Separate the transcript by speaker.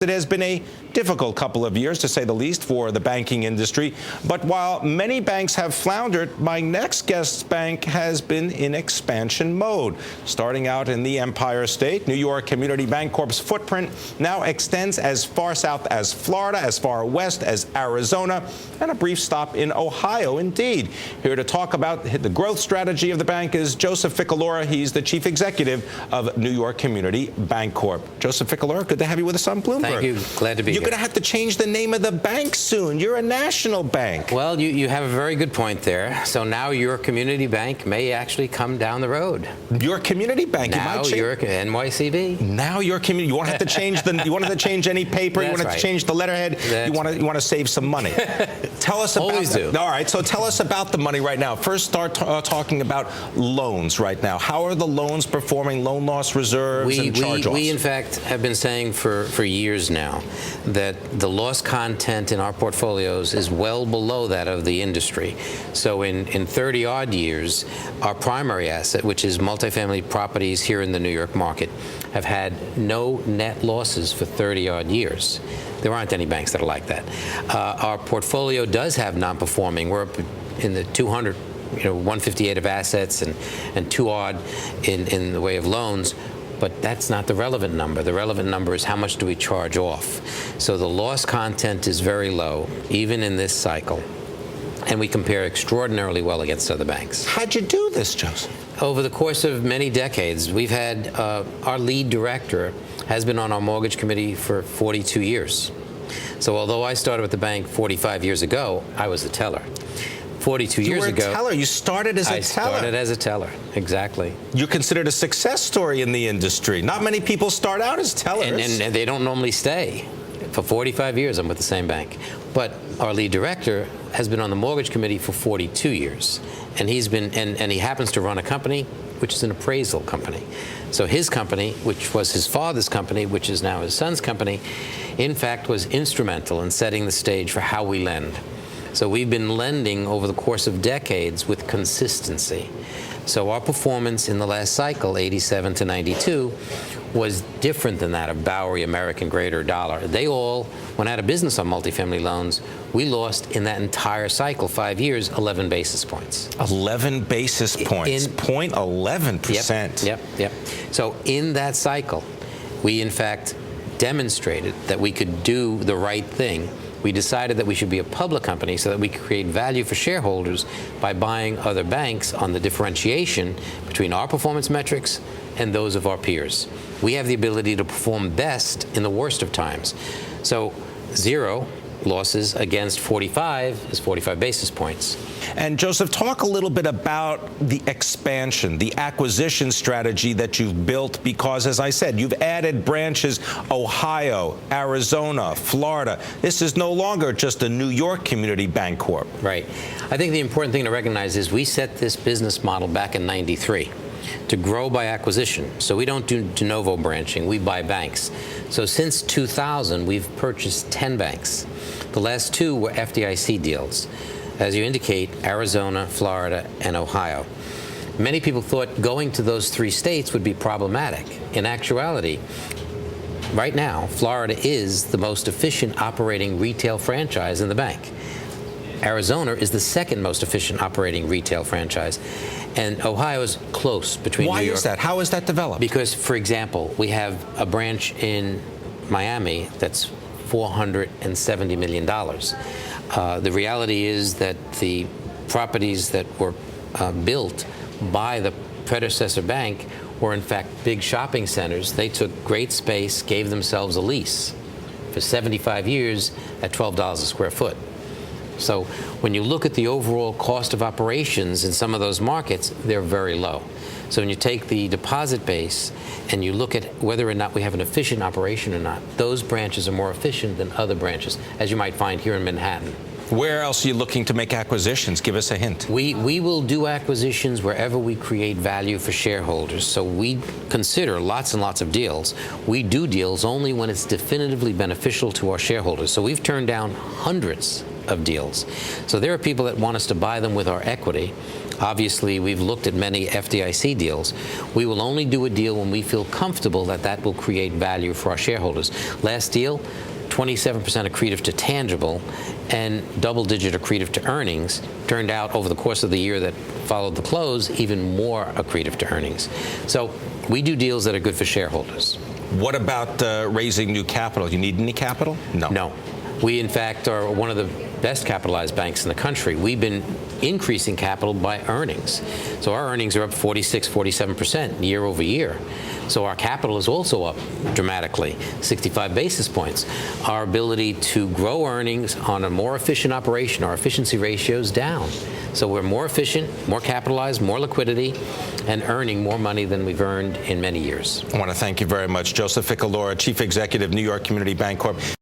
Speaker 1: It has been a difficult couple of years, to say the least, for the banking industry. But while many banks have floundered, my next guest's bank has been in expansion mode. Starting out in the Empire State, New York Community Bancorp's footprint now extends as far south as Florida, as far west as Arizona, and a brief stop in Ohio, indeed. Here to talk about the growth strategy of the bank is Joseph Ficalora. He's the chief executive of New York Community Bancorp. Joseph Ficalora, good to have you with us on Bloomberg.
Speaker 2: Thank you. Glad to be here.
Speaker 1: You're going to have to change the name of the bank soon. You're a national bank.
Speaker 2: Well, you have a very good point there. So now your community bank may actually come down the road.
Speaker 1: Your community bank.
Speaker 2: Now you're NYCB.
Speaker 1: Now your community. You won't have to change you won't have to change any paper. You won't have to change the letterhead. You want to save some money. Tell us about
Speaker 2: Always do.
Speaker 1: All right. So tell us about the money right now. First, start talking about loans right now. How are the loans performing? Loan loss reserves and charge-offs.
Speaker 2: We in fact have been saying for years now that the loss content in our portfolios is well below that of the industry. So in 30-odd years, our primary asset, which is multifamily properties here in the New York market, have had no net losses for 30-odd years. There aren't any banks that are like that. Our portfolio does have non-performing. We're up in the 200, 158 of assets and 2-odd in the way of loans. But that's not the relevant number. The relevant number is how much do we charge off. So the loss content is very low, even in this cycle. And we compare extraordinarily well against other banks.
Speaker 1: How'd you do this, Joseph?
Speaker 2: Over the course of many decades, we've had our lead director has been on our mortgage committee for 42 years. So although I started with the bank 45 years ago, I was a teller. 42 years ago.
Speaker 1: You were a teller. You started as a teller.
Speaker 2: I started as a teller, exactly.
Speaker 1: You're considered a success story in the industry. Not many people start out as tellers.
Speaker 2: And they don't normally stay. For 45 years, I'm with the same bank. But our lead director has been on the mortgage committee for 42 years. And he's been, and he happens to run a company, which is an appraisal company. So his company, which was his father's company, which is now his son's company, in fact was instrumental in setting the stage for how we lend. So we've been lending over the course of decades with consistency. So our performance in the last cycle, 87 to 92, was different than that of Bowery, American Greater, Dollar. They all went out of business on multifamily loans. We lost in that entire cycle, 5 years, 11 basis points.
Speaker 1: 11 basis points, 0.11%.
Speaker 2: Yep. So in that cycle, we in fact demonstrated that we could do the right thing. We decided that we should be a public company so that we could create value for shareholders by buying other banks on the differentiation between our performance metrics and those of our peers. We have the ability to perform best in the worst of times. So 0 losses against 45 is 45 basis points.
Speaker 1: And Joseph, talk a little bit about the expansion, the acquisition strategy that you've built, because as I said, you've added branches, Ohio, Arizona, Florida. This is no longer just a New York Community Bancorp.
Speaker 2: Right. I think the important thing to recognize is we set this business model back in '93 to grow by acquisition. So we don't do de novo branching, we buy banks. So since 2000, we've purchased 10 banks. The last 2 were FDIC deals. As you indicate, Arizona, Florida, and Ohio. Many people thought going to those 3 states would be problematic. In actuality, right now, Florida is the most efficient operating retail franchise in the bank. Arizona is the second most efficient operating retail franchise. And Ohio is close between New York.
Speaker 1: Why is that? How has that developed?
Speaker 2: Because, for example, we have a branch in Miami that's $470 million. The reality is that the properties that were built by the predecessor bank were in fact big shopping centers. They took great space, gave themselves a lease for 75 years at $12 a square foot. So when you look at the overall cost of operations in some of those markets, they're very low. So when you take the deposit base and you look at whether or not we have an efficient operation or not, those branches are more efficient than other branches, as you might find here in Manhattan.
Speaker 1: Where else are you looking to make acquisitions? Give us a hint.
Speaker 2: We will do acquisitions wherever we create value for shareholders. So we consider lots and lots of deals. We do deals only when it's definitively beneficial to our shareholders. So we've turned down hundreds of deals. So there are people that want us to buy them with our equity. Obviously, we've looked at many FDIC deals. We will only do a deal when we feel comfortable that that will create value for our shareholders. Last deal, 27% accretive to tangible and double-digit accretive to earnings. Turned out over the course of the year that followed the close, even more accretive to earnings. So we do deals that are good for shareholders.
Speaker 1: What about raising new capital? You need any capital? No.
Speaker 2: No. We, in fact, are one of the best capitalized banks in the country. We've been increasing capital by earnings. So our earnings are up 46, 47% year over year. So our capital is also up dramatically, 65 basis points. Our ability to grow earnings on a more efficient operation, our efficiency ratio is down. So we're more efficient, more capitalized, more liquidity, and earning more money than we've earned in many years.
Speaker 1: I want to thank you very much. Joseph Ficalora, Chief Executive, New York Community Bancorp.